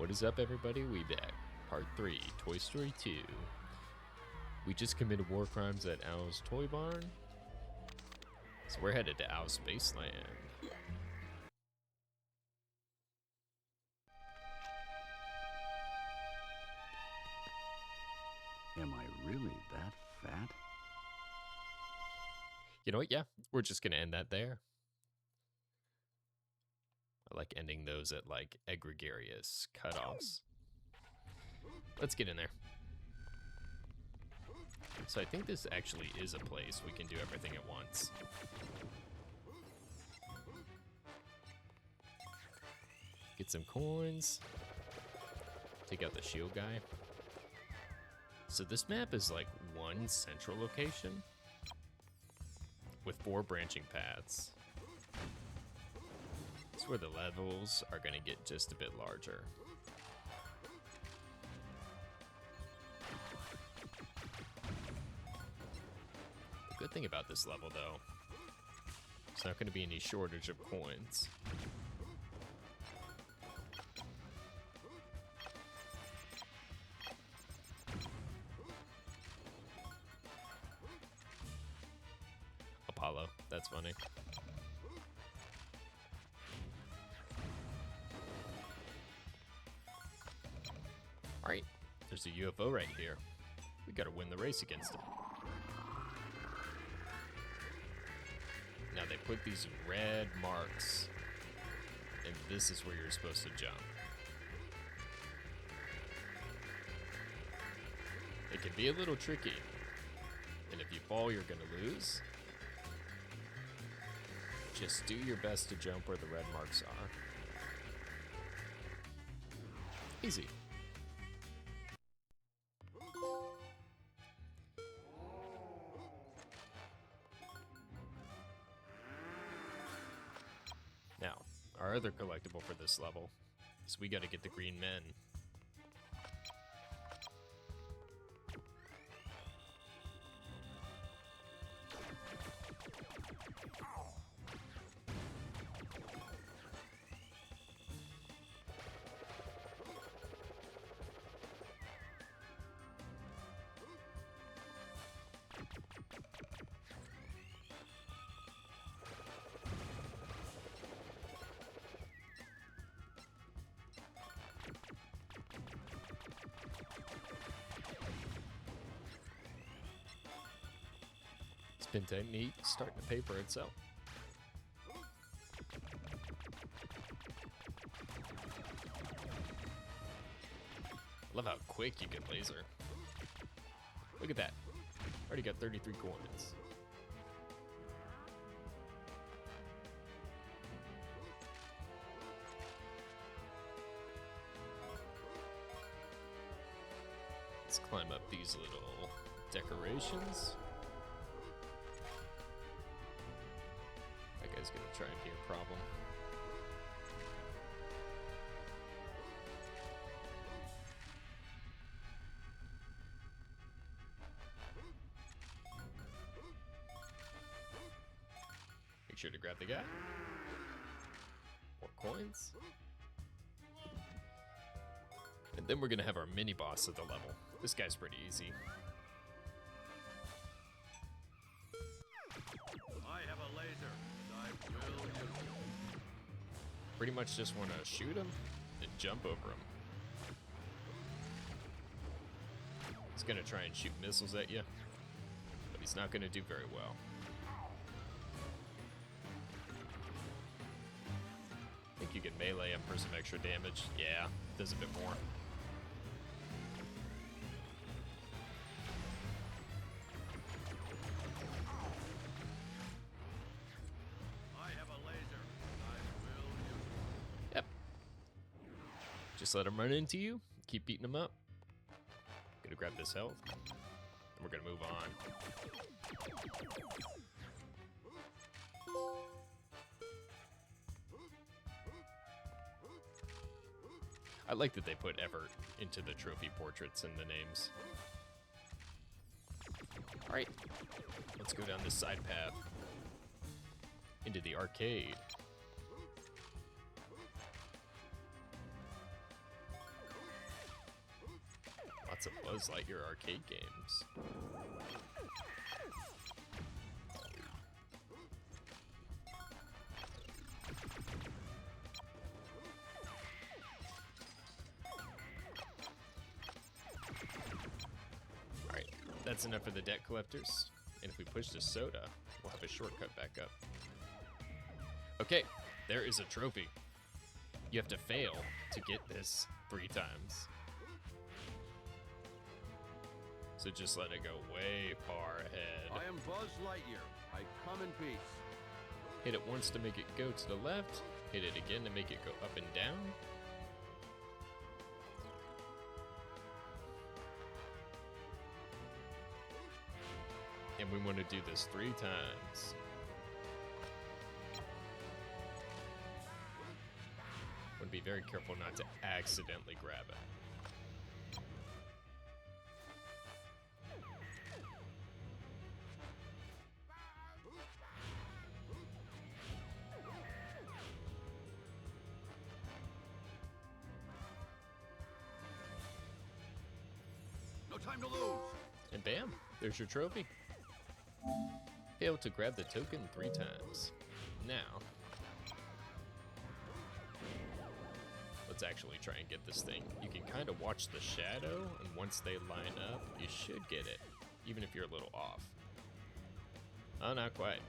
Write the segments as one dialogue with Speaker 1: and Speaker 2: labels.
Speaker 1: What is up, everybody? We back. Part 3, Toy Story 2. We just committed war crimes at Owl's Toy Barn. So we're headed to Owl's Spaceland.
Speaker 2: Am I really that fat?
Speaker 1: You know what? Yeah, we're just going to end that there. I like ending those at like egregious cutoffs. Let's get in there. So I think this actually is a place we can do everything at once. Get some coins. Take out the shield guy. So this map is like one central location with 4 branching paths. It's where the levels are going to get just a bit larger. The good thing about this level, though, there's not going to be any shortage of coins. Apollo, that's funny. Alright, there's a UFO right here. We gotta win the race against it. Now they put these red marks, and this is where you're supposed to jump. It can be a little tricky, and if you fall, you're gonna lose. Just do your best to jump where the red marks are. Easy. Now, our other collectible for this level is we gotta get the green men. Spin technique starting to pay for itself. I love how quick you can laser. Look at that. Already got 33 coins. Let's climb up these little decorations. That guy's gonna try and be a problem. Make sure to grab the guy. More coins. And then we're gonna have our mini boss of the level. This guy's pretty easy.
Speaker 2: I have a laser, and I will use it.
Speaker 1: Pretty much just want to shoot him and jump over him. He's gonna try and shoot missiles at you, but he's not gonna do very well. I think you can melee him for some extra damage. Yeah, does a bit more.
Speaker 2: I have a laser, and I will use it.
Speaker 1: Yep. Just let him run into you. Keep beating him up. Gonna grab this health. And we're gonna move on. I like that they put effort into the trophy portraits and the names. Alright. Let's go down this side path. Into the arcade. lots of Buzz Lightyear arcade games. Alright, that's enough for the debt collectors. And if we push the soda, we'll have a shortcut back up. Okay, there is a trophy. You have to fail to get this 3 times. So just let it go way far ahead.
Speaker 2: I am Buzz Lightyear. I come in peace.
Speaker 1: Hit it once to make it go to the left. Hit it again to make it go up and down. And we want to do this 3 times. Want to be very careful not to accidentally grab it.
Speaker 2: No time to lose.
Speaker 1: And bam, there's your trophy. Failed to grab the token 3 times. Now, let's actually try and get this thing. You can kind of watch the shadow, and once they line up, you should get it, even if you're a little off. Oh, not quite.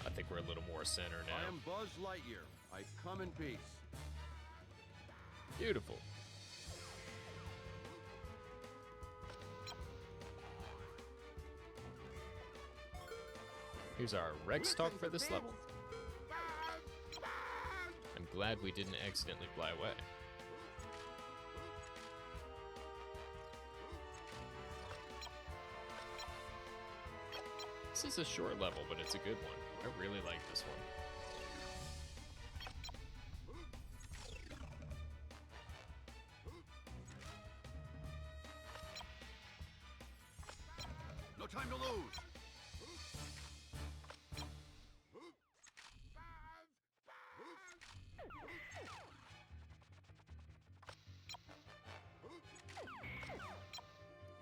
Speaker 1: I think we're a little more center
Speaker 2: I
Speaker 1: now.
Speaker 2: am Buzz Lightyear. I come in peace.
Speaker 1: Beautiful. Here's our Rex talk for this level. I'm glad we didn't accidentally fly away. This is a short level, but it's a good one. I really like this one.
Speaker 2: No time to lose.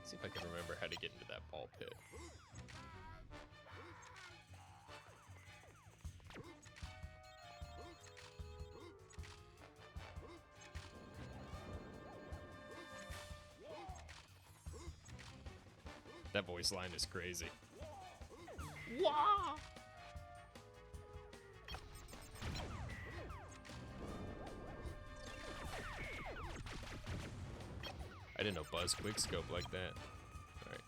Speaker 1: See if I can remember how to get into that ball pit. That voice line is crazy. Wah! I didn't know Buzz quickscope like that. Alright.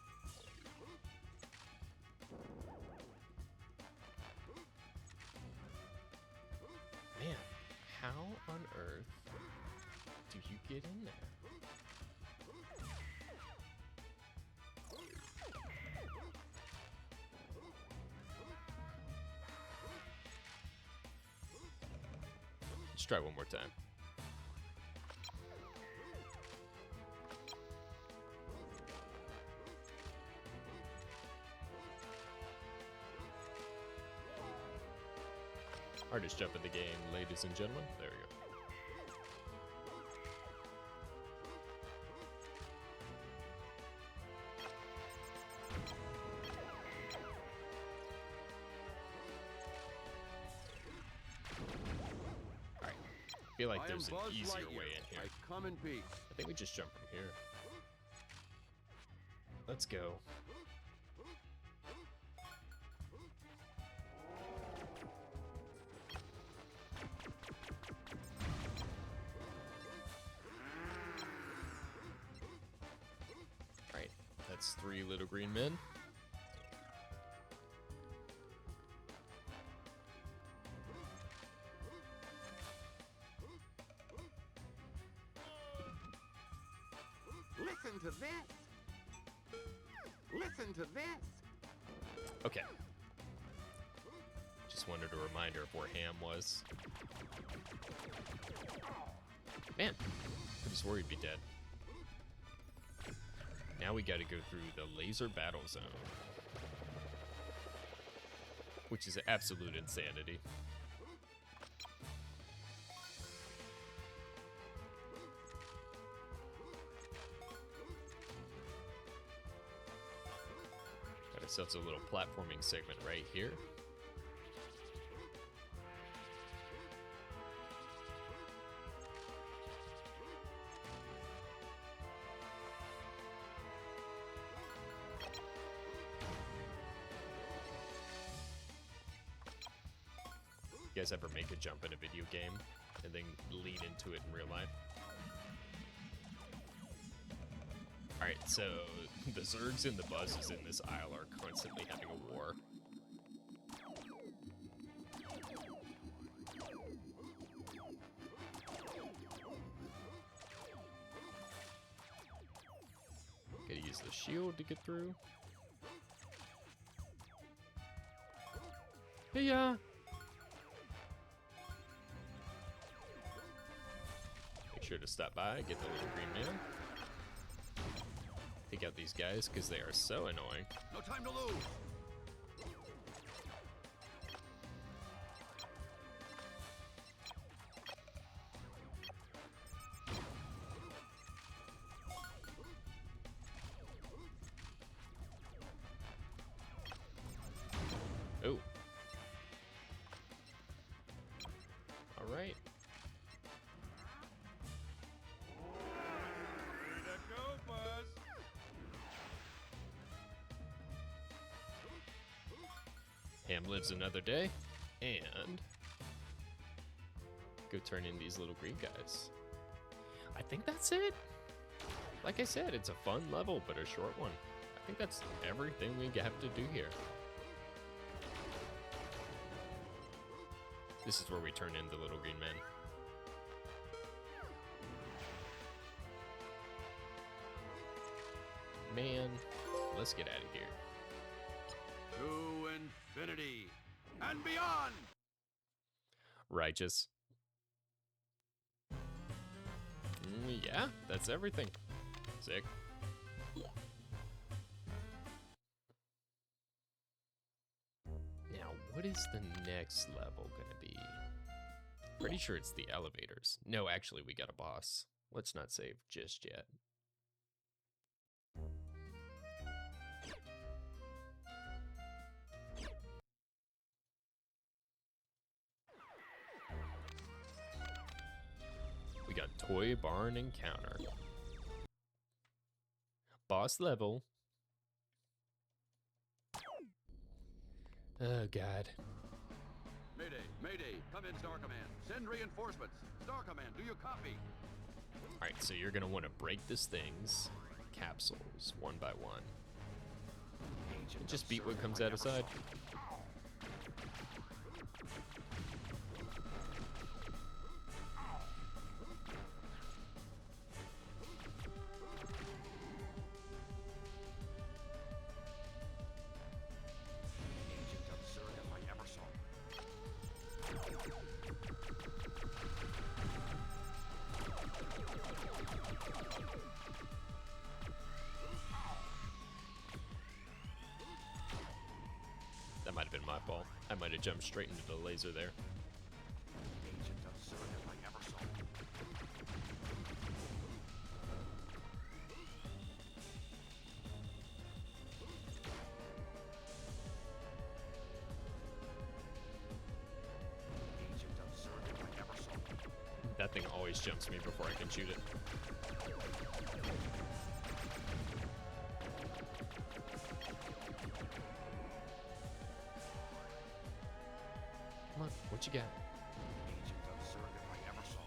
Speaker 1: Man, how on earth do you get in there? Let's try one more time. Hardest jump in the game, ladies and gentlemen. There we go. Alright. I feel like
Speaker 2: I
Speaker 1: there's
Speaker 2: am
Speaker 1: an
Speaker 2: Buzz
Speaker 1: easier
Speaker 2: Lightyear.
Speaker 1: way in here.
Speaker 2: I come in peace.
Speaker 1: I think we just jump from here. Let's go. Alright, that's 3 little green men.
Speaker 2: Listen to this. Listen to this.
Speaker 1: Okay. Just wanted a reminder of where Ham was. Man, I just worried he'd be dead. Now we gotta go through the laser battle zone, which is absolute insanity. Got ourselves a little platforming segment right here. You guys ever make a jump in a video game and then lead into it in real life? Alright, so the Zergs and the Buzzes in this aisle are constantly having a war. Gotta use the shield to get through. Hey, Make sure to stop by, get the little green man. Take out these guys because they are so annoying.
Speaker 2: No time to lose.
Speaker 1: Oh. All right.
Speaker 2: Way to go, Buzz.
Speaker 1: Ham lives another day, and go turn in these little green guys. I think that's it. Like I said, it's a fun level, but a short one. I think that's everything we have to do here. This is where we turn in the little green men. Man, let's get out of here.
Speaker 2: To infinity and beyond.
Speaker 1: Righteous. Yeah, that's everything. Sick. Now, what is the next level gonna be? Pretty sure it's the elevators. No, actually, we got a boss. Let's not save just yet. We got Toy Barn Encounter. Boss level. Oh, God.
Speaker 2: Mayday, Mayday, come in, Star Command. Send reinforcements. Star Command, do you copy?
Speaker 1: Alright, so you're going to want to break this thing's capsules one by one. And just beat what comes out of side. That might have been my fault. I might have jumped straight into the laser there.
Speaker 2: Agent absurd if I ever saw. Agent absurd if I ever saw.
Speaker 1: That thing always jumps me before I can shoot it. Come on, what you got?
Speaker 2: Agent absurd if I ever saw.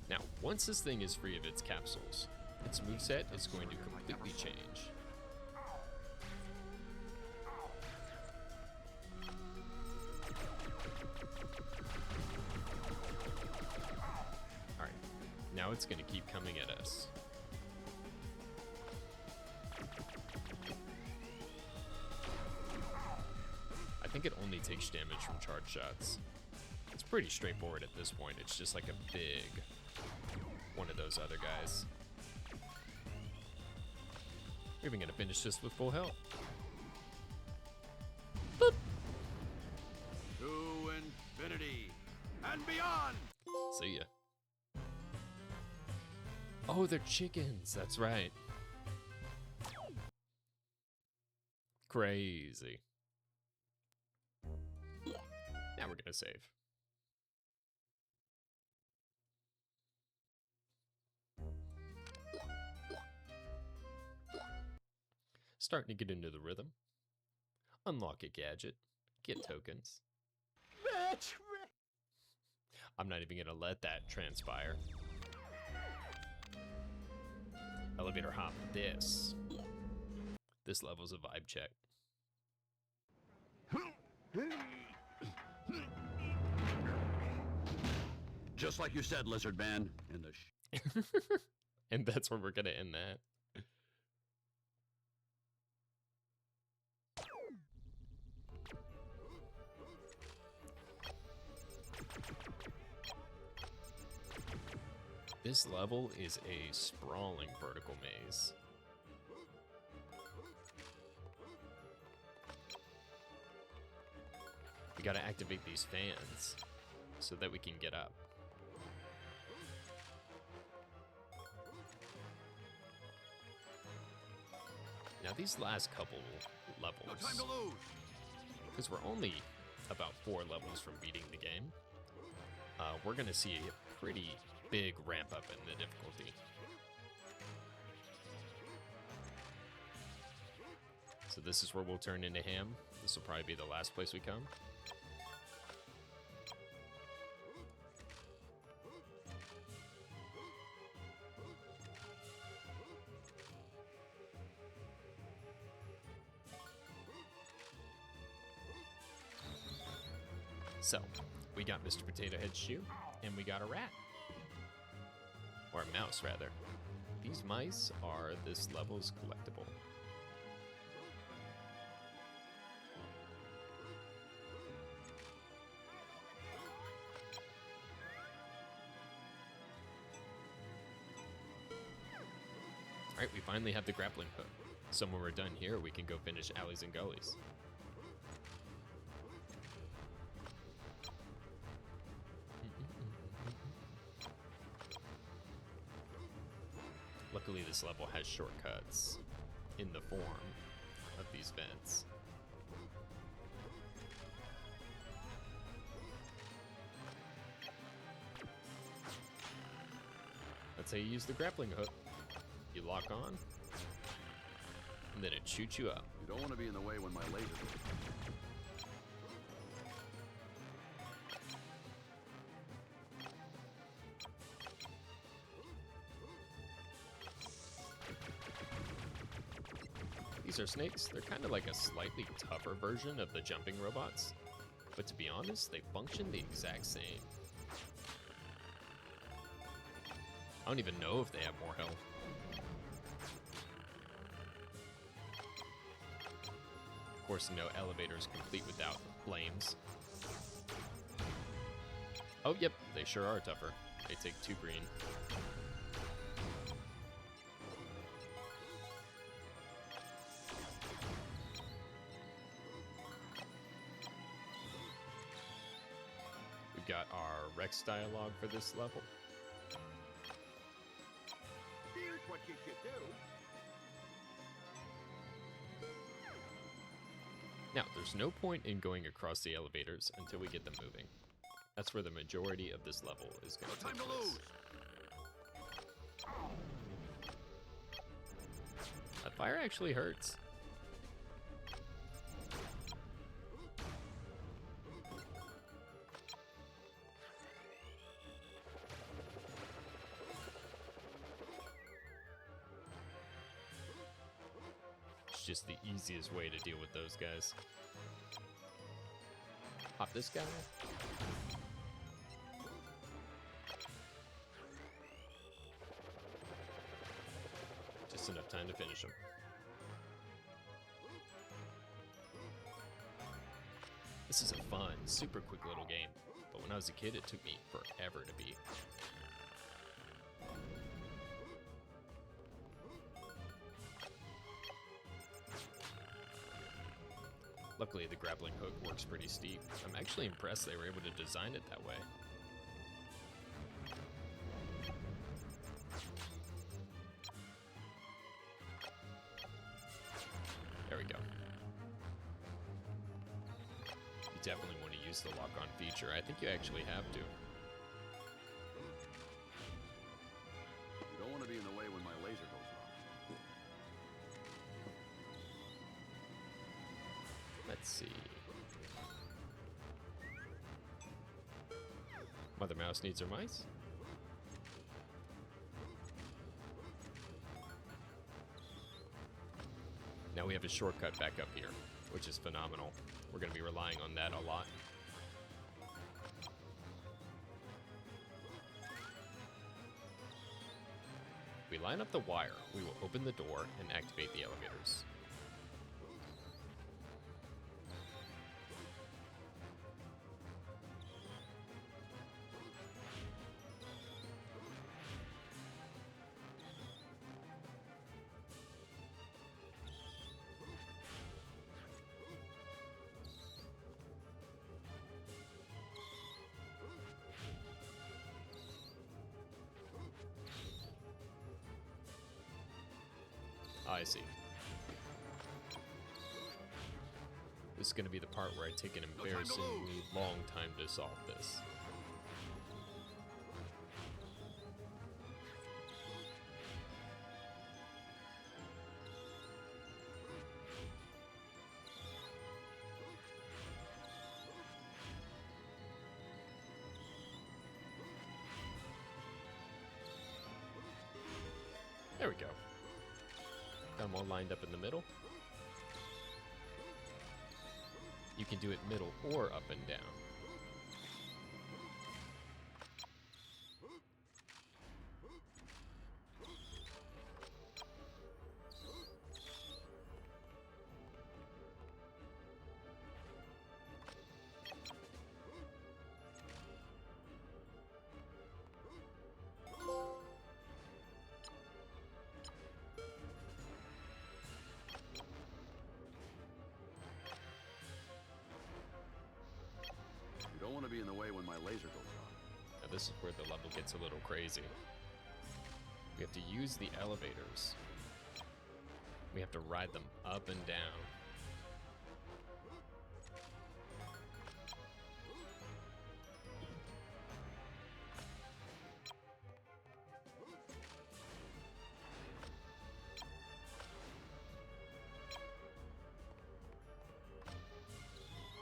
Speaker 1: Now, once this thing is free of its capsules, its moveset is going to completely change. Alright, now it's going to keep coming at us. I think it only takes damage from charge shots. It's pretty straightforward at this point. It's just like a big one of those other guys. We're even gonna finish this with full health. Boop.
Speaker 2: To infinity and beyond!
Speaker 1: See ya. Oh, they're chickens. That's right. Crazy. Now we're gonna save. Starting to get into the rhythm. Unlock a gadget. Get tokens. I'm not even gonna let that transpire. Elevator hop this. This level's a vibe check.
Speaker 2: Just like you said, Lizard Man. In the
Speaker 1: And that's where we're gonna end that. This level is a sprawling vertical maze. We gotta activate these fans so that we can get up. Now these last couple levels,
Speaker 2: no time to lose.
Speaker 1: because we're only about 4 levels from beating the game, we're gonna see a pretty big ramp up in the difficulty. So this is where we'll turn into Ham. This will probably be the last place we come. So, we got Mr. Potato Head's shoe, and we got a rat. Or a mouse, rather. These mice are this level's collectible. Alright, we finally have the grappling hook. So when we're done here, we can go finish Alleys and Gullies. Luckily, this level has shortcuts in the form of these vents. That's how you use the grappling hook. You lock on, and then it shoots you up.
Speaker 2: You don't want to be in the way when my laser goes.
Speaker 1: These are snakes. They're kind of like a slightly tougher version of the jumping robots. But to be honest, they function the exact same. I don't even know if they have more health. Of course, no elevator is complete without flames. Oh, yep, they sure are tougher. They take 2 green. We've got our Rex dialogue for this level.
Speaker 2: Here's what you should do.
Speaker 1: Now, there's no point in going across the elevators until we get them moving. That's where the majority of this level is going
Speaker 2: No
Speaker 1: to
Speaker 2: time
Speaker 1: take
Speaker 2: to
Speaker 1: place.
Speaker 2: lose.
Speaker 1: That fire actually hurts. It's just the easiest way to deal with those guys. Pop this guy. Just enough time to finish him. This is a fun, super quick little game, but when I was a kid, it took me forever to beat. Luckily, the grappling hook works pretty steep. I'm actually impressed they were able to design it that way. There we go. You definitely want to use the lock-on feature. I think you actually have to.
Speaker 2: You don't want to be in the way when my laser goes off.
Speaker 1: Let's see. Mother Mouse needs her mice. Now we have a shortcut back up here, which is phenomenal. We're going to be relying on that a lot. If we line up the wire, we will open the door and activate the elevators. I see. This is going to be the part where I take an embarrassingly long time to solve this. There we go. Got them all lined up in the middle. You can do it middle or up and down.
Speaker 2: You don't want to be in the way when my laser goes off.
Speaker 1: Now this is where the level gets a little crazy. We have to use the elevators. We have to ride them up and down.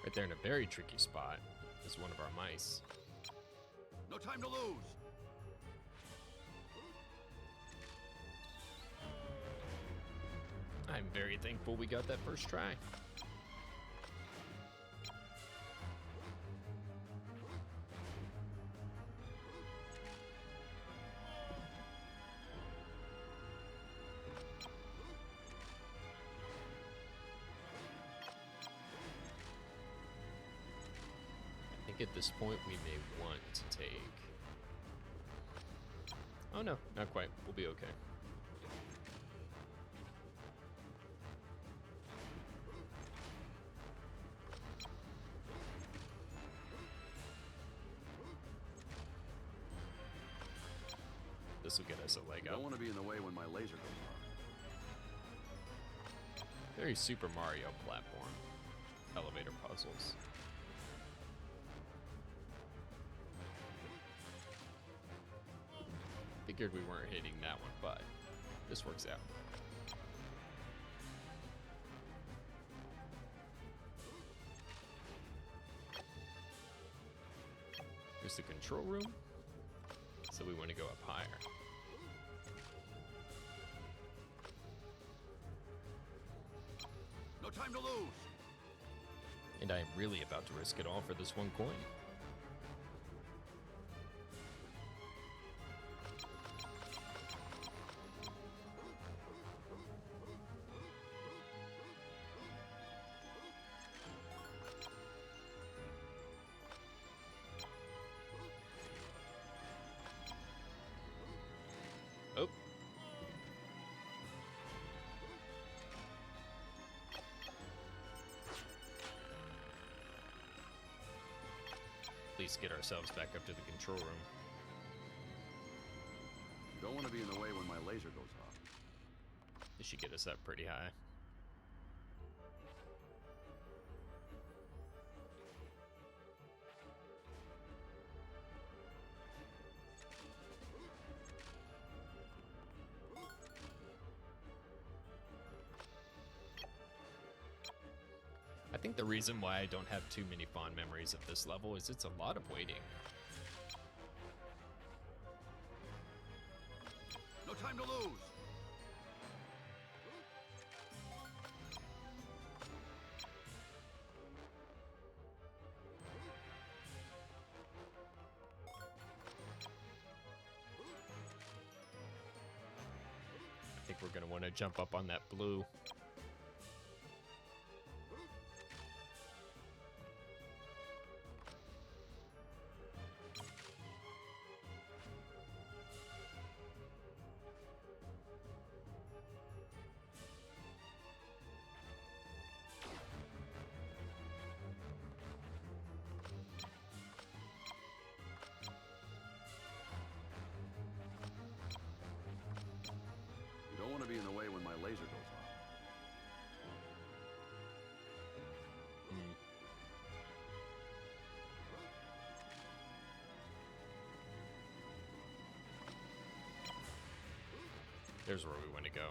Speaker 1: Right there in a very tricky spot is one of our mice.
Speaker 2: No time to lose.
Speaker 1: I'm very thankful we got that first try. I think at this point we may want to take... Oh no, not quite. We'll be okay. This will get us a leg
Speaker 2: You
Speaker 1: up.
Speaker 2: don't want to be in the way when my laser goes off.
Speaker 1: Very Super Mario platform. Elevator puzzles. Figured we weren't hitting that one, but this works out. Here's the control room. So we want to go up higher.
Speaker 2: No time to lose.
Speaker 1: And I am really about to risk it all for this one coin. least get ourselves back up to the control room.
Speaker 2: Don't want to be in the way when my laser goes off.
Speaker 1: This should get us up pretty high. I think the reason why I don't have too many fond memories of this level is it's a lot of waiting.
Speaker 2: No time to lose.
Speaker 1: I think we're going to want to jump up on that blue.
Speaker 2: You don't want to be in the way when my laser goes off.
Speaker 1: There's where we want to go.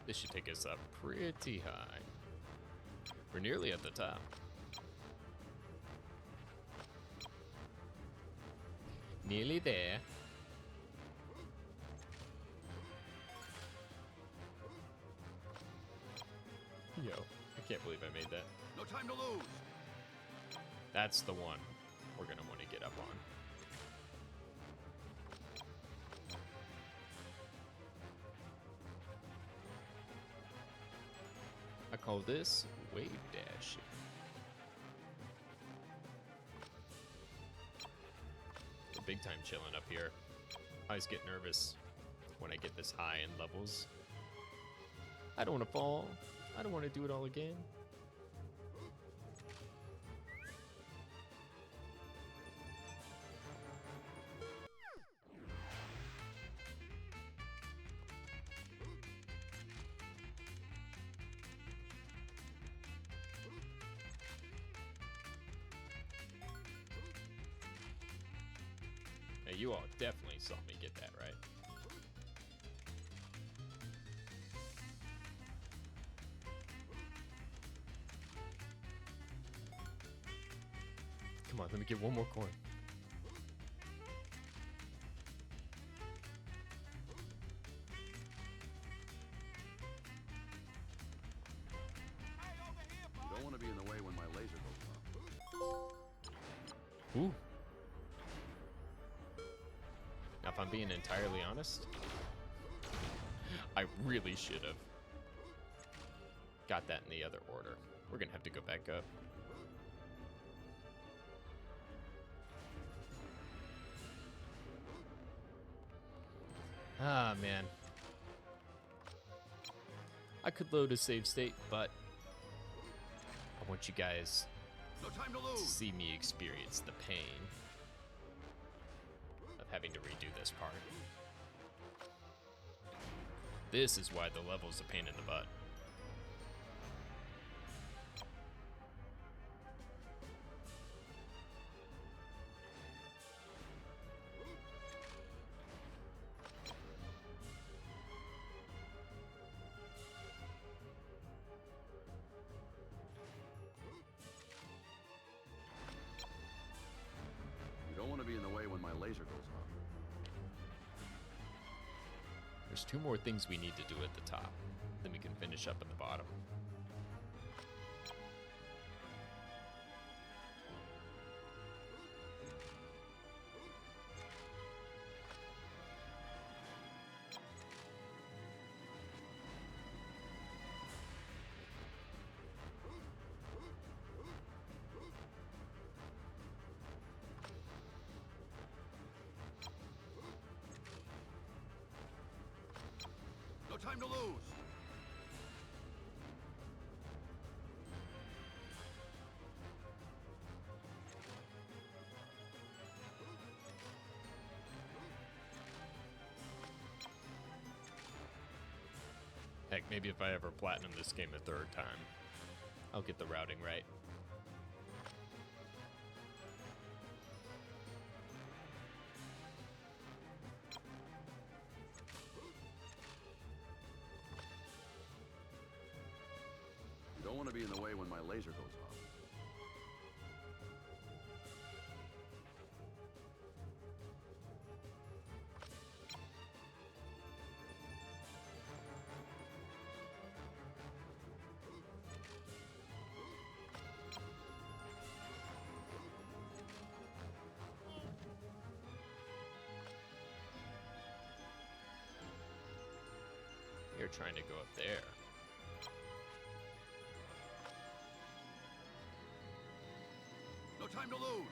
Speaker 1: This should take us up pretty high. We're nearly at the top. Nearly there. Yo, I can't believe I made that.
Speaker 2: No time to lose.
Speaker 1: That's the one we're gonna want to get up on. I call this wave dash. Big time chilling up here. I always get nervous when I get this high in levels. I don't want to fall. I don't want to do it all again. Now, you all definitely saw me get that right. Come on, let me get one more coin.
Speaker 2: You don't want to be in the way when my laser goes off.
Speaker 1: Ooh. Now, if I'm being entirely honest, I really should have got that in the other order. We're gonna have to go back up. Ah, man. I could load a save state, but I want you guys
Speaker 2: No time to
Speaker 1: to
Speaker 2: lose.
Speaker 1: see me experience the pain of having to redo this part. This is why the level's a pain in the butt.
Speaker 2: You don't want to be in the way when my laser goes off.
Speaker 1: There's two more things we need to do at the top. Then we can finish up at the bottom.
Speaker 2: No time to lose.
Speaker 1: Heck, maybe if I ever platinum this game a third time, I'll get the routing right.
Speaker 2: You don't want to be in the way when my laser goes off.
Speaker 1: You're trying to go up there.
Speaker 2: No time to lose.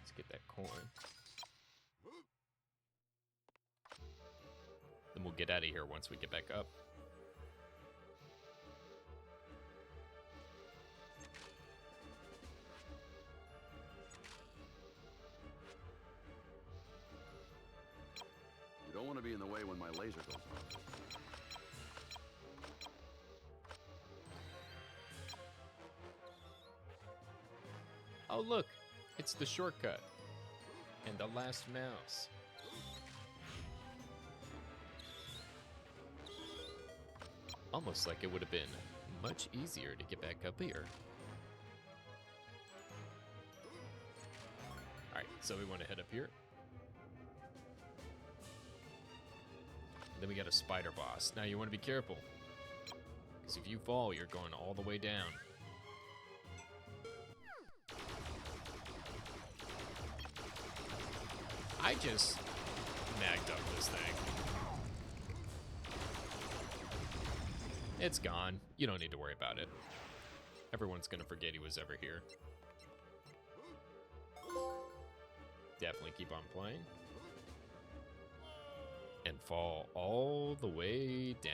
Speaker 1: Let's get that coin. Then we'll get out of here once we get back up.
Speaker 2: You don't want to be in the way when my laser goes off.
Speaker 1: Oh look, it's the shortcut. And the last mouse. Almost like it would have been much easier to get back up here. Alright, so we want to head up here. Then we got a spider boss. Now you want to be careful, because if you fall, you're going all the way down. I just magged up this thing. It's gone. You don't need to worry about it. Everyone's gonna forget he was ever here. Definitely keep on playing. And fall all the way down.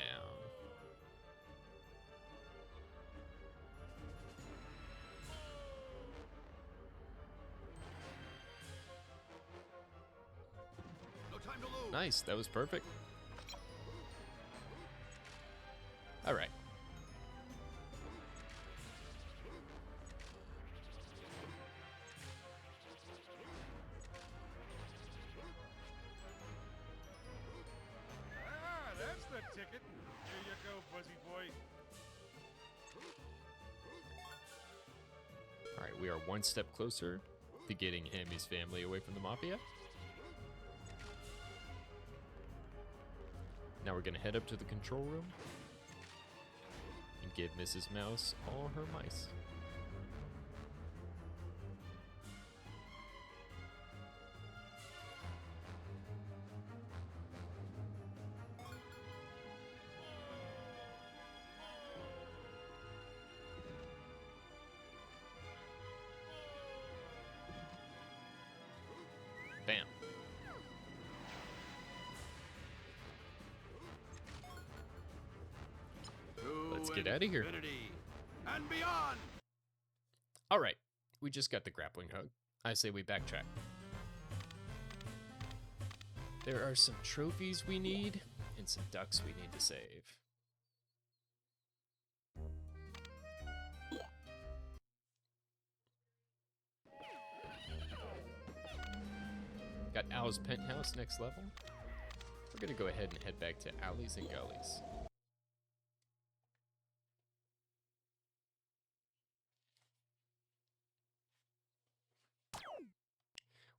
Speaker 2: No time to lose.
Speaker 1: Nice, that was perfect. All right.
Speaker 3: Ah, that's the ticket. Here you go, Fuzzy Boy.
Speaker 1: All right, we are one step closer to getting Hammy's family away from the Mafia. Now we're gonna head up to the control room and give Mrs. Mouse all her mice. Bam. Let's get out of here.
Speaker 2: Infinity and beyond.
Speaker 1: All right, we just got the grappling hook. I say we backtrack. There are some trophies we need and some ducks we need to save. Got Owl's penthouse next level. We're gonna go ahead and head back to Alleys and Gullies.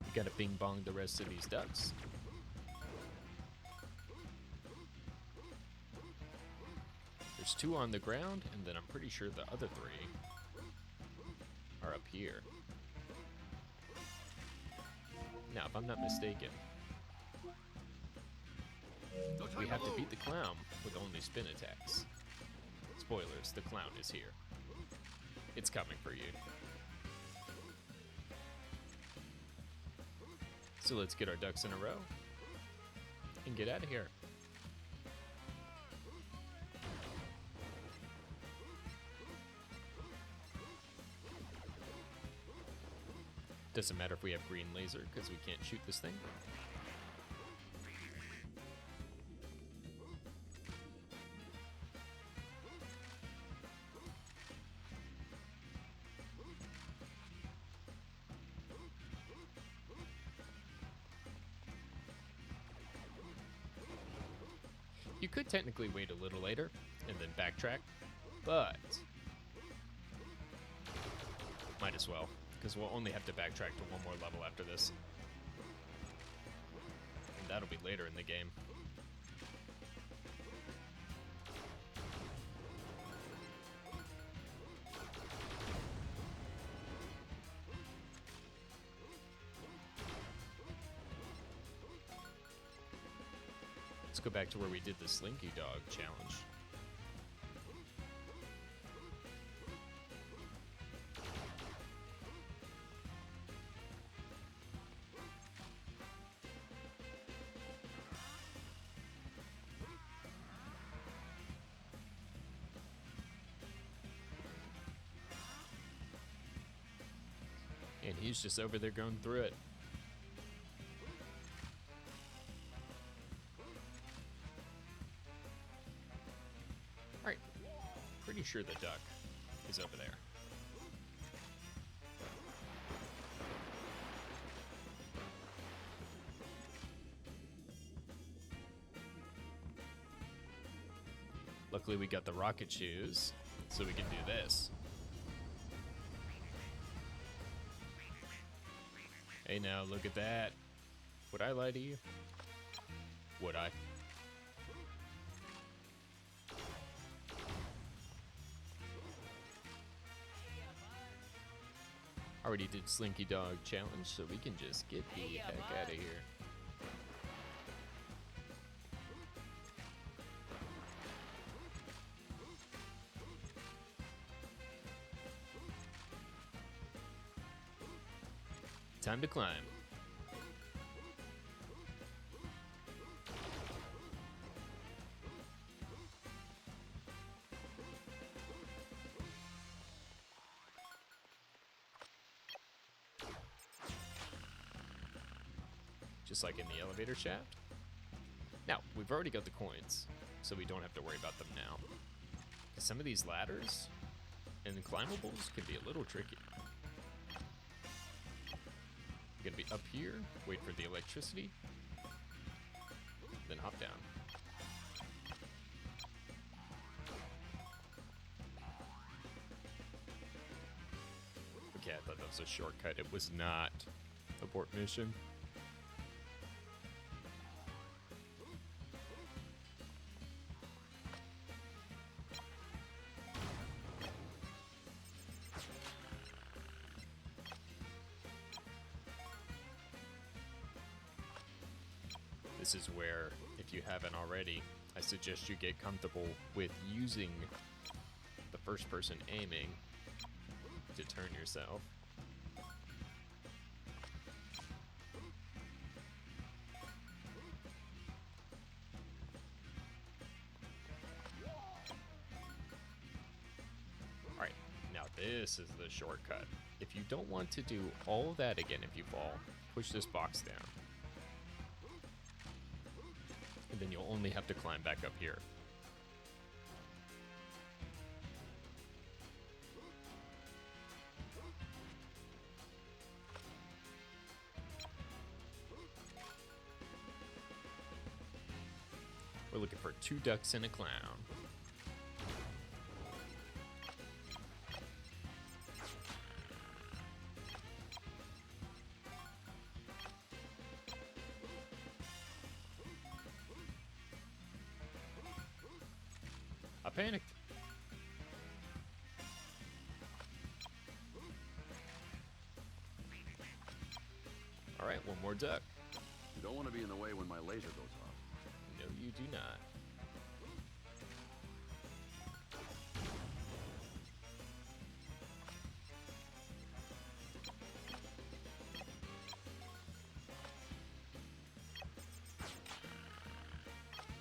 Speaker 1: We gotta bing bong the rest of these ducks. There's 2 on the ground, and then I'm pretty sure the other 3 are up here. Now, if I'm not mistaken,
Speaker 2: No time
Speaker 1: we
Speaker 2: to
Speaker 1: have to
Speaker 2: lose.
Speaker 1: beat the clown with only spin attacks. Spoilers, the clown is here. It's coming for you. So let's get our ducks in a row and get out of here. Doesn't matter if we have green laser, because we can't shoot this thing. You could technically wait a little later and then backtrack, but might as well, because we'll only have to backtrack to one more level after this. And that'll be later in the game. Let's go back to where we did the Slinky Dog challenge. And he's just over there going through it. Alright, pretty sure the duck is over there. Luckily we got the rocket shoes, so we can do this. Hey now, look at that. Would I lie to you? Would I? Already did Slinky Dog challenge, so we can just get the heck out of here. Time to climb. Just like in the elevator shaft. Now, we've already got the coins, so we don't have to worry about them now. 'Cause some of these ladders and the climbables can be a little tricky. We're gonna be up here, wait for the electricity, then hop down. Okay, I thought that was a shortcut. It was not. Abort mission. This is where, if you haven't already, I suggest you get comfortable with using the first person aiming to turn yourself. Alright, now this is the shortcut. If you don't want to do all that again if you fall, push this box down. And then you'll only have to climb back up here. We're looking for 2 ducks and a clown. I panicked. All right, one more duck.
Speaker 2: You don't want to be in the way when my laser goes off.
Speaker 1: No, you do not.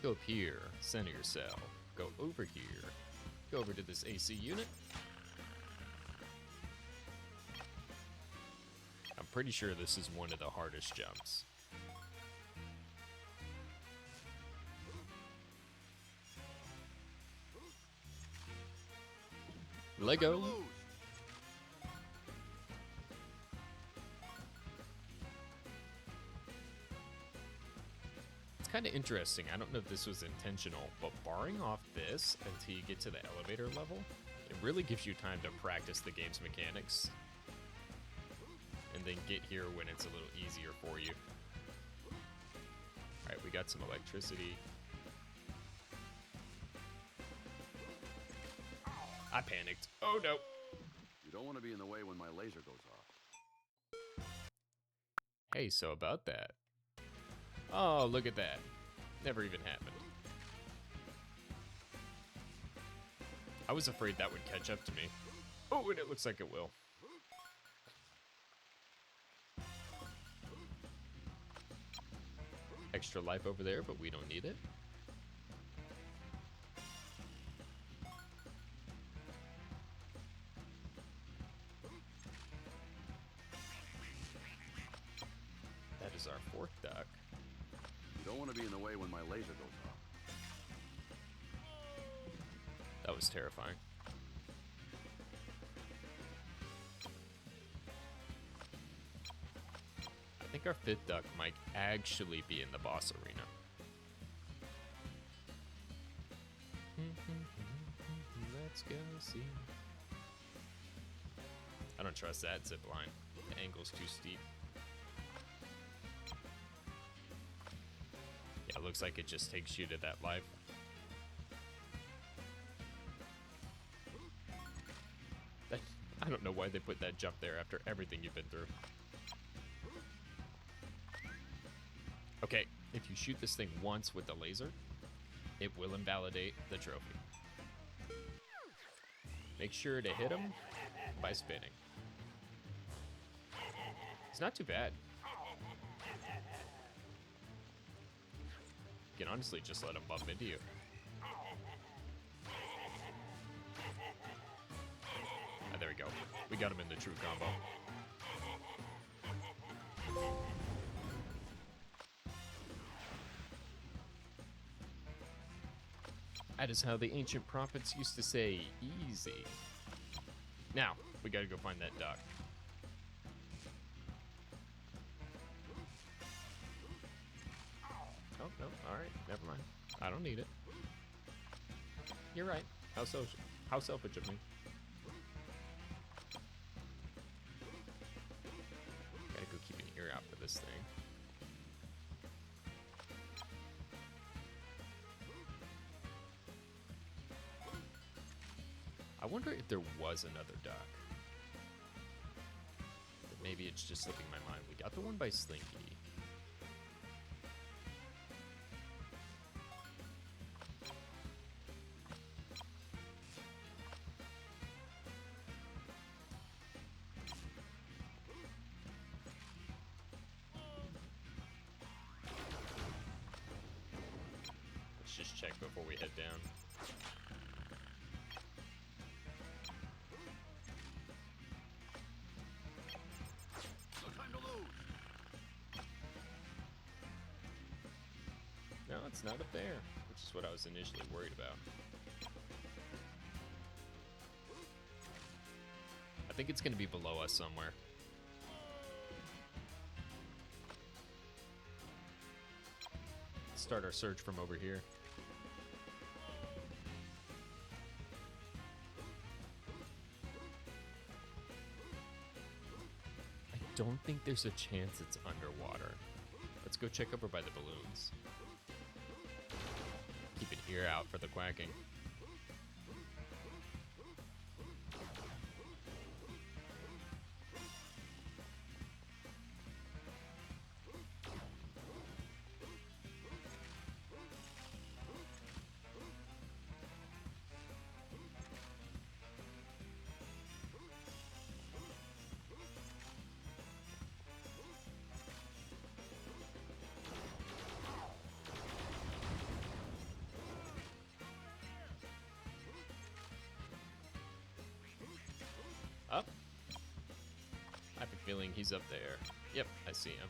Speaker 1: Go up here, center yourself. Go over here. Go over to this AC unit. I'm pretty sure this is one of the hardest jumps. Lego. It's kind of interesting. I don't know if this was intentional, but barring off this until you get to the elevator level, it really gives you time to practice the game's mechanics. And then get here when it's a little easier for you. Alright, we got some electricity. I panicked. Oh no.
Speaker 2: You don't want to be in the way when my laser goes off.
Speaker 1: Hey, so about that. Oh, look at that. Never even happened. I was afraid that would catch up to me. Oh, and it looks like it will. Extra life over there, but we don't need it. That is our fourth duck.
Speaker 2: You don't want to be in the way when my laser goes off.
Speaker 1: That was terrifying. I think our fifth duck might actually be in the boss arena. Let's go see. I don't trust that zip line. The angle's too steep. Yeah, it looks like it just takes you to that life. I don't know why they put that jump there after everything you've been through. Okay, if you shoot this thing once with the laser, it will invalidate the trophy. Make sure to hit him by spinning. It's not too bad. You can honestly just let him bump into you. Ah, there we go. We got him in the true combo. That is how the ancient prophets used to say, easy. Now, we gotta go find that duck. Oh, no, alright, never mind. I don't need it. You're right. How selfish of me. Gotta go keep an ear out for this thing. I wonder if there was another duck. But maybe it's just slipping my mind. We got the one by Slinky. Let's just check before we head down. No, it's not up there, which is what I was initially worried about. I think it's going to be below us somewhere. Let's start our search from over here. I don't think there's a chance it's underwater. Let's go check over by the balloons. Keep an ear out for the quacking. Up. I have a feeling he's up there. Yep, I see him.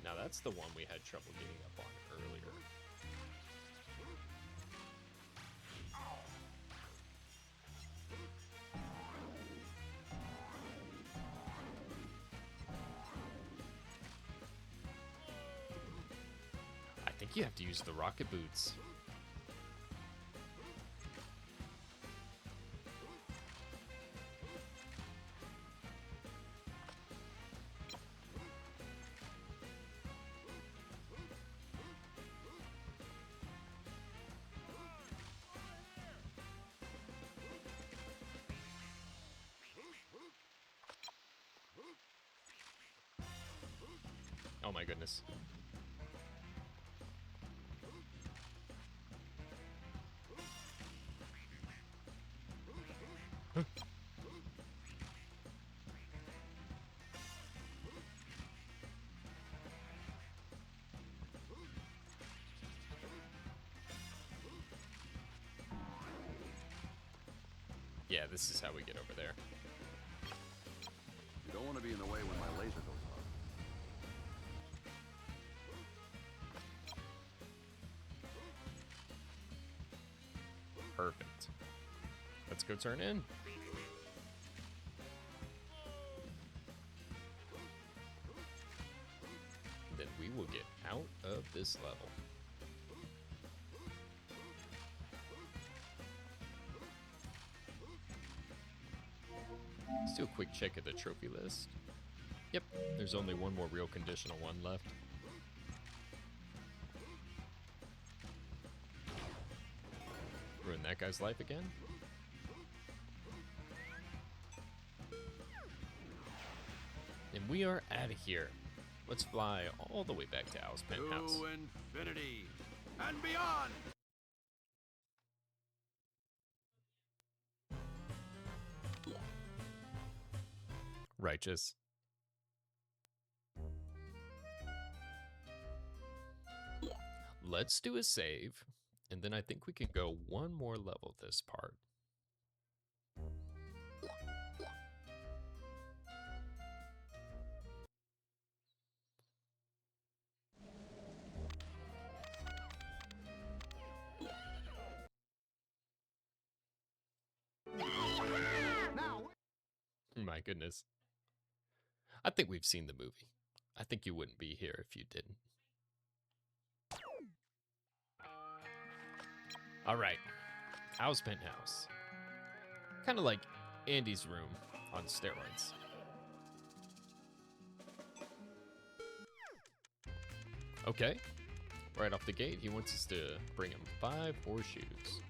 Speaker 1: Now that's the one we had trouble getting up on earlier. I think you have to use the rocket boots. Oh my goodness. Yeah, this is how we get over there.
Speaker 2: You don't want to be in the way when my laser goes off.
Speaker 1: Perfect. Let's go turn in. Then we will get out of this level. Let's do a quick check of the trophy list. Yep, there's only one more real conditional one left. Ruin that guy's life again. And we are out of here. Let's fly all the way back to Al's penthouse.
Speaker 2: To infinity and beyond!
Speaker 1: Righteous. Let's do a save, and then I think we can go one more level this part. My goodness. I think we've seen the movie. I think you wouldn't be here if you didn't. Alright. Al's penthouse. Kind of like Andy's room on steroids. Okay. Right off the gate, he wants us to bring him 5 horseshoes.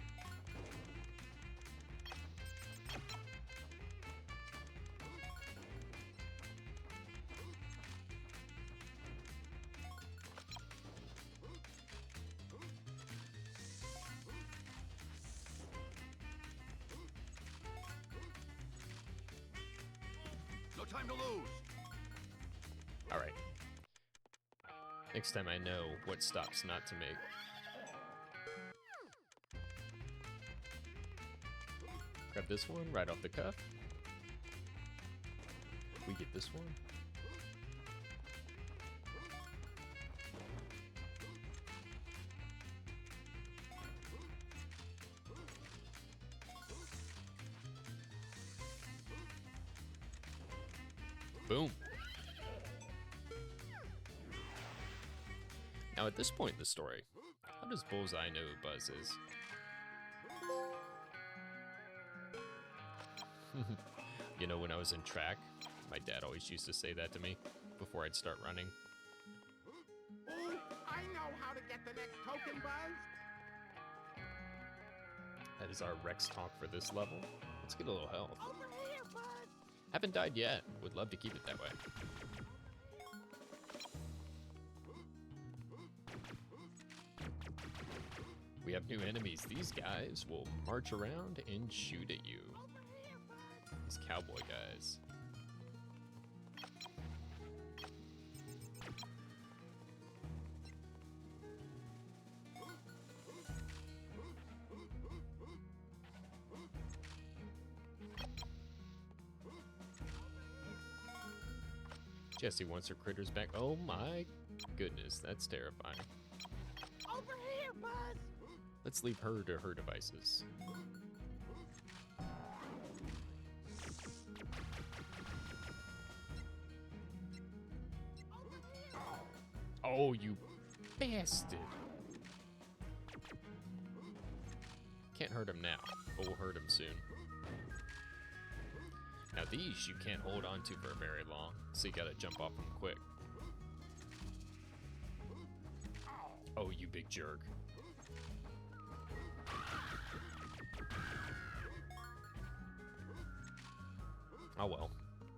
Speaker 2: No time to lose!
Speaker 1: Alright. Next time I know what stops not to make. Grab this one right off the cuff. We get this one. Boom. Now at this point in the story, how does Bullseye know who Buzz is? You know, when I was in track, my dad always used to say that to me before I'd start running.
Speaker 4: Ooh, I know how to get the next token, Buzz.
Speaker 1: That is our Rex talk for this level. Let's get a little health.
Speaker 4: Over here, Buzz.
Speaker 1: Haven't died yet. Would love to keep it that way. We have new enemies. These guys will march around and shoot at you. These cowboy guys. Jessie wants her critters back. Oh my goodness, that's terrifying.
Speaker 4: Over here, Buzz!
Speaker 1: Let's leave her to her devices. Oh, you bastard. Can't hurt him now, but we'll hurt him soon. Now these you can't hold on to for very long, so you gotta jump off them quick. Oh, you big jerk. Oh well,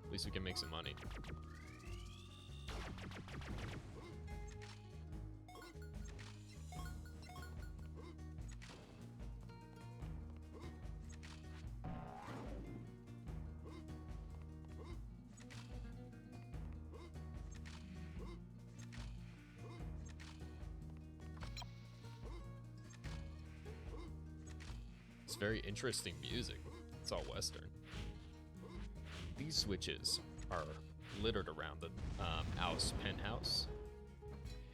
Speaker 1: at least we can make some money. It's very interesting music. It's all Western. These switches are littered around the Ouse penthouse,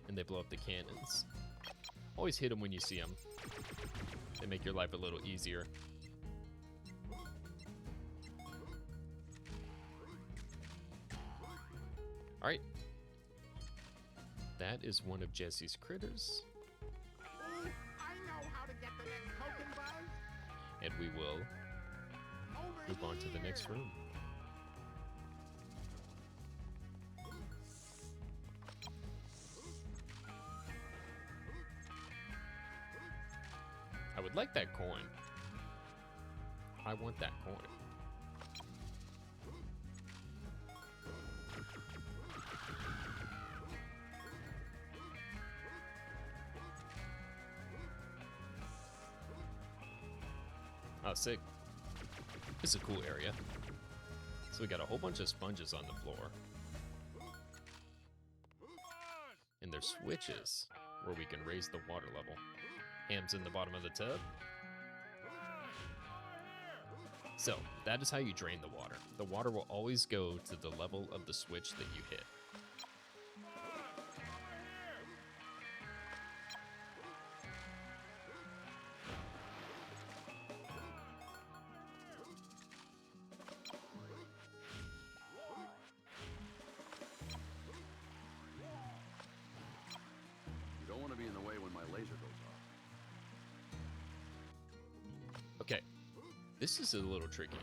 Speaker 1: and they blow up the cannons. Always hit them when you see them. They make your life a little easier. Alright. That is one of Jessie's critters.
Speaker 4: Ooh, I know how to get the next token, Buzz!
Speaker 1: And we will
Speaker 4: Over
Speaker 1: move on to the next
Speaker 4: here.
Speaker 1: room. I would like that coin. I want that coin. Oh, sick. This is a cool area. So we got a whole bunch of sponges on the floor. And there's switches where we can raise the water level. Ham's in the bottom of the tub. So, that is how you drain the water. The water will always go to the level of the switch that you hit.
Speaker 2: You don't want to be in the way when my laser goes off.
Speaker 1: Okay, this is a little tricky.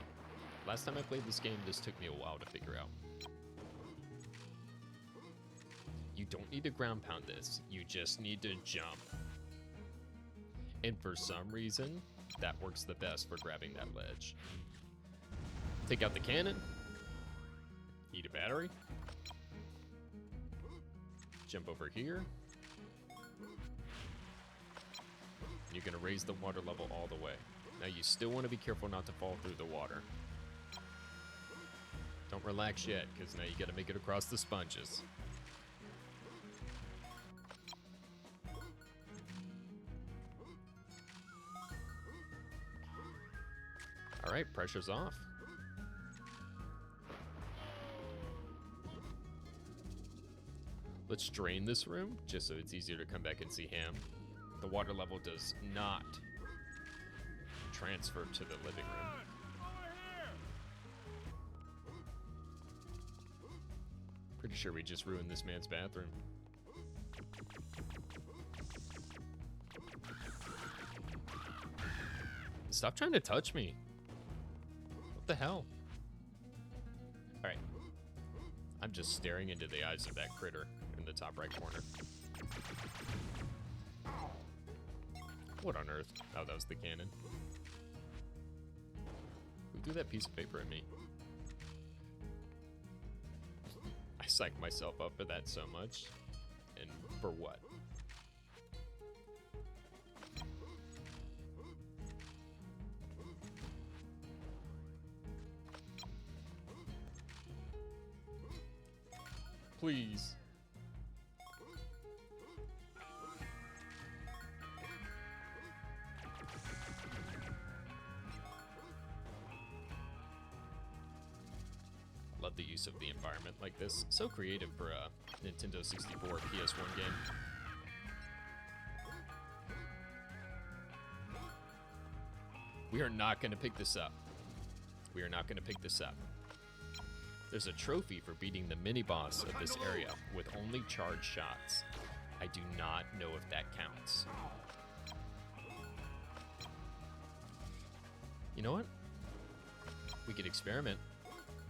Speaker 1: Last time I played this game, this took me a while to figure out. You don't need to ground pound this, you just need to jump. And for some reason, that works the best for grabbing that ledge. Take out the cannon. Eat a battery. Jump over here. You're gonna raise the water level all the way. Now you still want to be careful not to fall through the water. Don't relax yet, because now you gotta make it across the sponges. Alright, pressure's off. Let's drain this room, just so it's easier to come back and see Ham. The water level does not transfer to the living room. Pretty sure we just ruined this man's bathroom. Stop trying to touch me. What the hell? Alright. I'm just staring into the eyes of that critter in the top right corner. What on earth? Oh, that was the cannon. Who threw that piece of paper at me? I psyched myself up for that so much. And for what? Please. love the use of the environment like this. So creative for a Nintendo 64 PS1 game. We are not going to pick this up. We are not going to pick this up. There's a trophy for beating the mini-boss of this area with only charged shots. I do not know if that counts. You know what? We could experiment.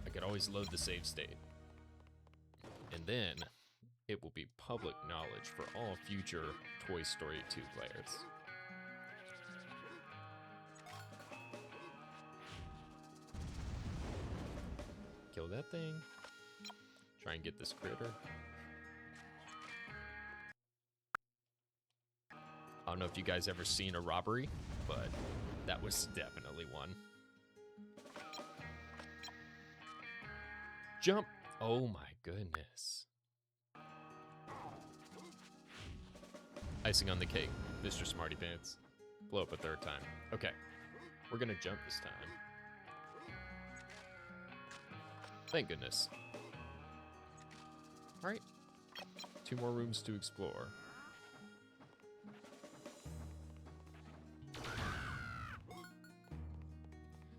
Speaker 1: I could always load the save state. And then it will be public knowledge for all future Toy Story 2 players. Kill that thing. Try and get this critter. I don't know if you guys ever seen a robbery, but that was definitely one. Jump! Oh my goodness. Icing on the cake, Mr. Smarty Pants. Blow up a third time. Okay, we're gonna jump this time. Thank goodness. Alright. 2 more rooms to explore.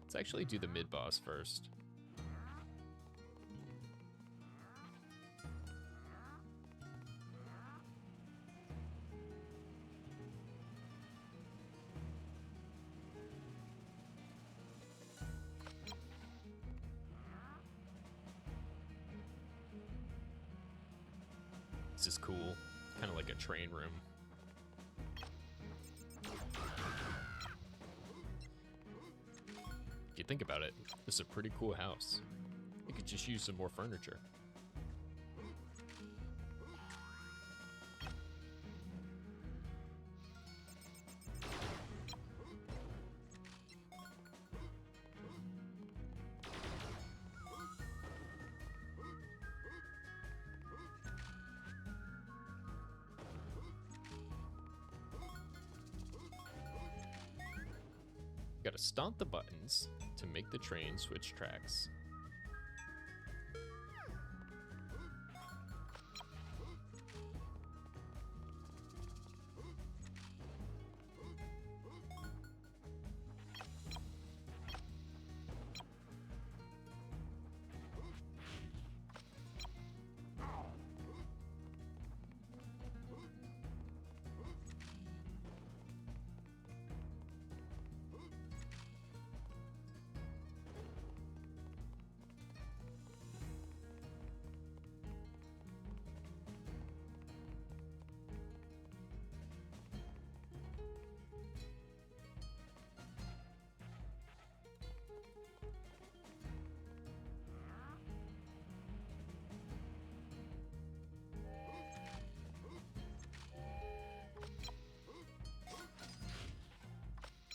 Speaker 1: Let's actually do the mid-boss first. This is cool. Kind of like a train room. If you think about it, this is a pretty cool house. You could just use some more furniture. Gotta stomp the buttons to make the train switch tracks.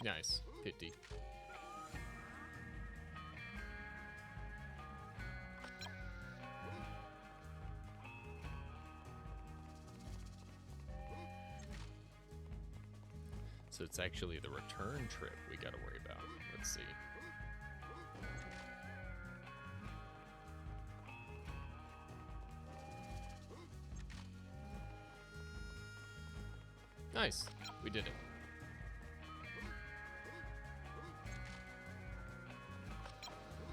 Speaker 1: Nice. 50. So it's actually the return trip we gotta worry about. Let's see. Nice. We did it.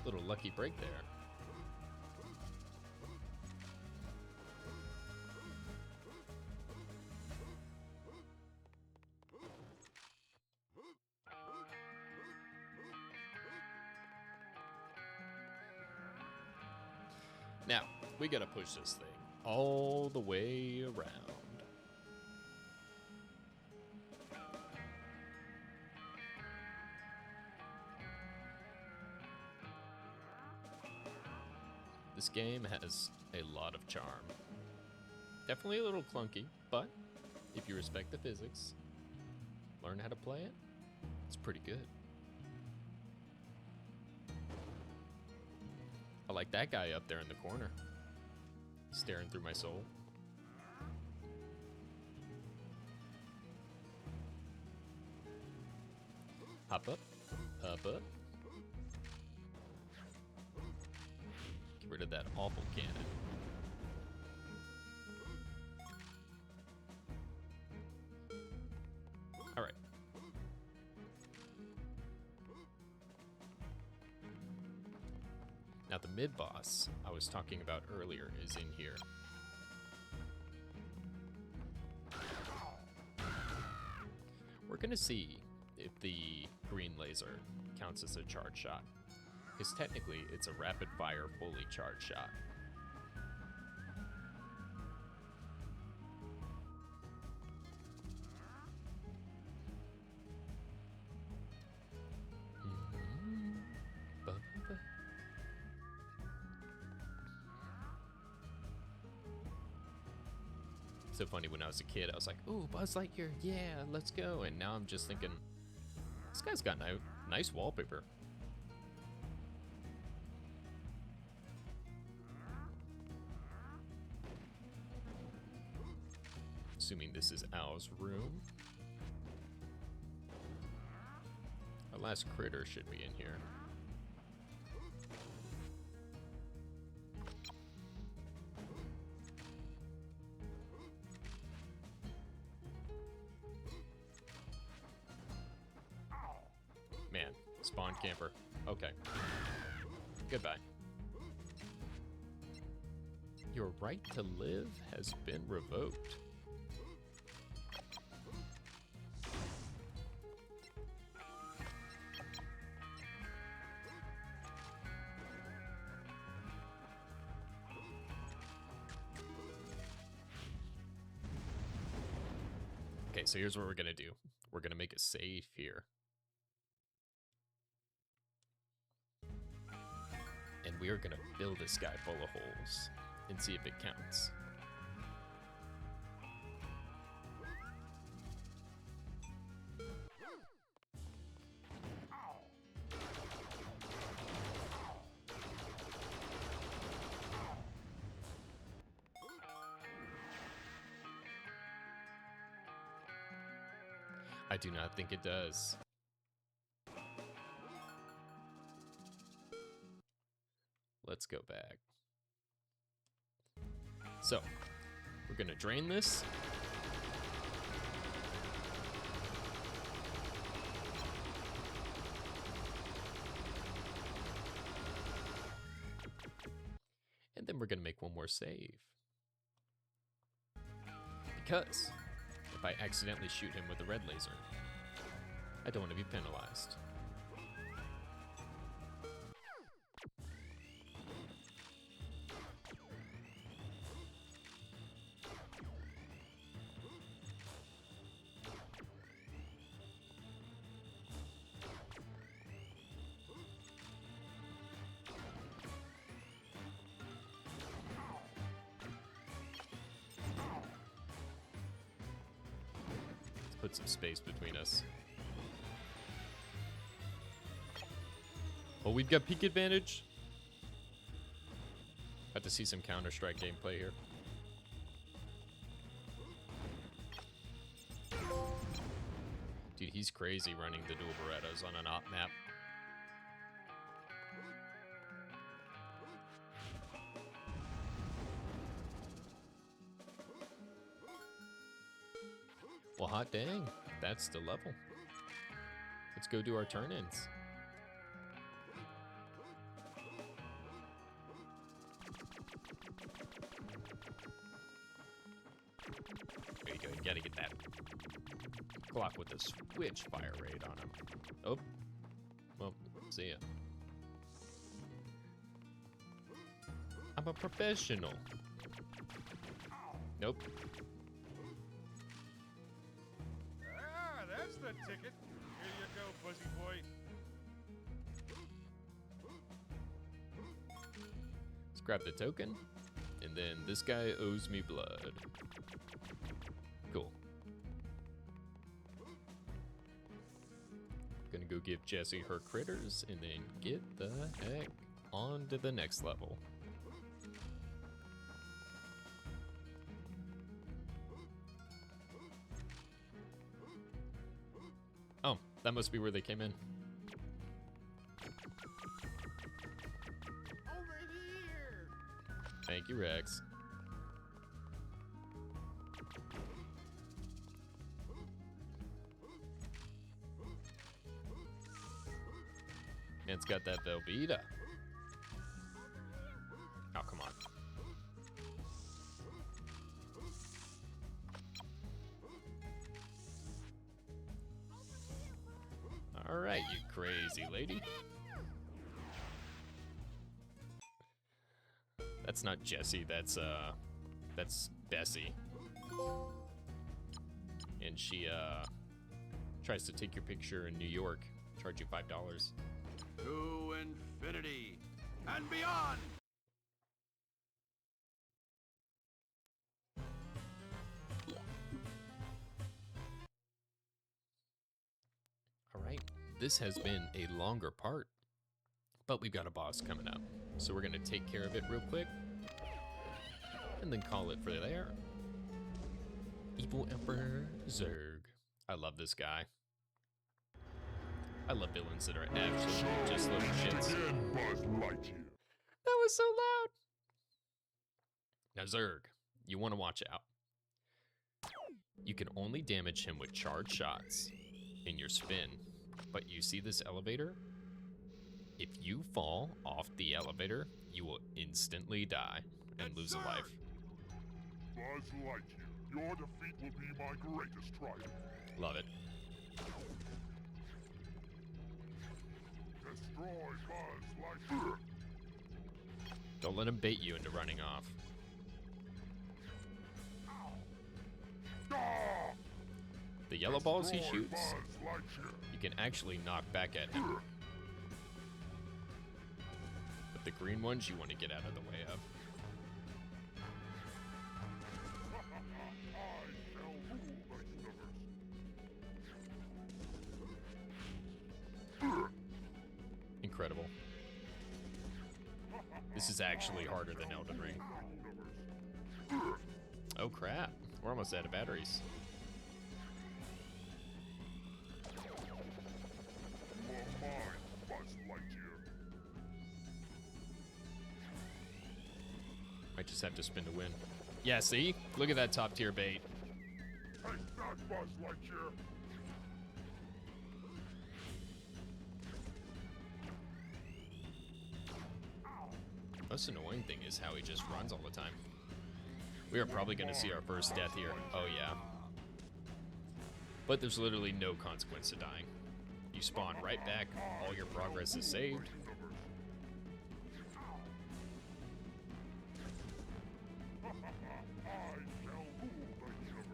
Speaker 1: Little lucky break there. Now, we gotta push this thing all the way around. This game has a lot of charm. Definitely a little clunky, but if you respect the physics, learn how to play it, it's pretty good. I like that guy up there in the corner, staring through my soul. Hop up, hop up. Get rid of that awful cannon. Alright. Now the mid-boss I was talking about earlier is in here. We're gonna see if the green laser counts as a charge shot. Because technically, it's a rapid-fire, fully charged shot. So funny, when I was a kid, I was like, ooh, Buzz Lightyear, yeah, let's go. And now I'm just thinking, this guy's got nice wallpaper. Assuming this is Al's room. Our last critter should be in here. Man, spawn camper. Okay. Goodbye. Your right to live has been revoked. Okay, so here's what we're gonna do. We're gonna make a save here. And we are gonna fill this guy full of holes and see if it counts. I do not think it does. Let's go back. So, we're gonna drain this. And then we're gonna make one more save. Because if I accidentally shoot him with a red laser, I don't want to be penalized. Put some space between us. Oh, we've got peak advantage. Got to see some Counter-Strike gameplay here. Dude, he's crazy running the dual Berettas on an op map. Well, hot dang, that's the level. Let's go do our turn-ins. There you go, you gotta get that clock with a switch fire rate on him. Oh, well, see ya. I'm a professional. Nope.
Speaker 3: That's the ticket. Here you go, Buzzy Boy.
Speaker 1: Let's grab the token, and then this guy owes me blood. Cool. Gonna go give Jessie her critters, and then get the heck on to the next level. Oh, that must be where they came in.
Speaker 4: Over here!
Speaker 1: Thank you, Rex. And it's got that Velveeta. Oh, come on. All right, you crazy lady. That's not Jessie, that's Bessie. And she tries to take your picture in New York, charge you $5.
Speaker 2: To infinity and beyond!
Speaker 1: All right, this has been a longer part, but we've got a boss coming up. So we're gonna take care of it real quick, and then call it for there. Evil Emperor Zurg. I love this guy. I love villains that are absolutely just little shits.
Speaker 3: Buzz Lightyear.
Speaker 1: That was so loud. Now Zurg, you want to watch out. You can only damage him with charged shots in your spin, but you see this elevator? If you fall off the elevator, you will instantly die and lose a life.
Speaker 3: Buzz Lightyear, your defeat will be my greatest triumph.
Speaker 1: Love it.
Speaker 3: Destroy Buzz Lightyear.
Speaker 1: Don't let him bait you into running off.
Speaker 3: Ah!
Speaker 1: The yellow balls he
Speaker 3: Destroy
Speaker 1: shoots,
Speaker 3: Buzz Lightyear.
Speaker 1: you can actually knock back at him. But the green ones you want to get out of the way of.
Speaker 3: I shall rule the universe.
Speaker 1: Incredible. This is actually harder than Elden Ring. Oh crap, we're almost out of batteries.
Speaker 3: You are mine, Buzz Lightyear.
Speaker 1: Might just have to spin to win. Yeah, see? Look at that top tier bait.
Speaker 3: Take that, Buzz Lightyear.
Speaker 1: Most annoying thing is how he just runs all the time. We are probably going to see our first death here. Oh yeah. But there's literally no consequence to dying. You spawn right back, all your progress is saved.
Speaker 3: I shall rule the universe.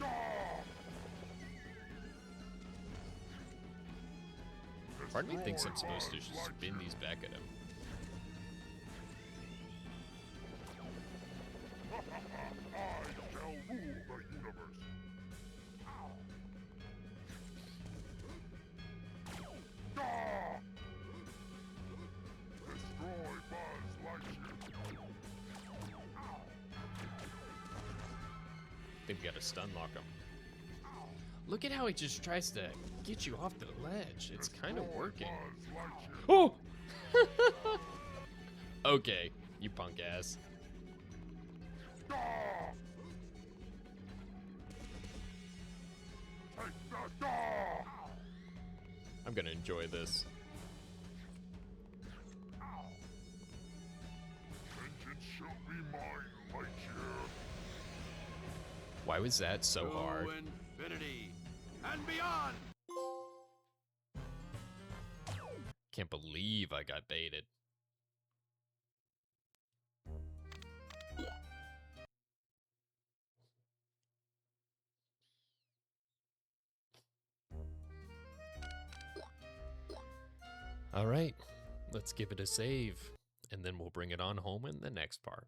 Speaker 3: Ah!
Speaker 1: Part of me thinks I'm supposed to spin these back at him.
Speaker 3: I shall rule the universe. Ah! Destroy Buzz Lightyear.
Speaker 1: They've got to stun lock him. Look at how he just tries to get you off the ledge. It's kind of working.
Speaker 3: Buzz Lightyear.
Speaker 1: Oh! Okay, you punk ass.
Speaker 3: Ah! Take that. Ah!
Speaker 1: I'm gonna enjoy this.
Speaker 3: Vengeance shall be mine, Lightyear.
Speaker 1: Why was that so
Speaker 2: To
Speaker 1: hard?
Speaker 2: infinity and beyond!
Speaker 1: Can't believe I got baited. All right, let's give it a save, and then we'll bring it on home in the next part.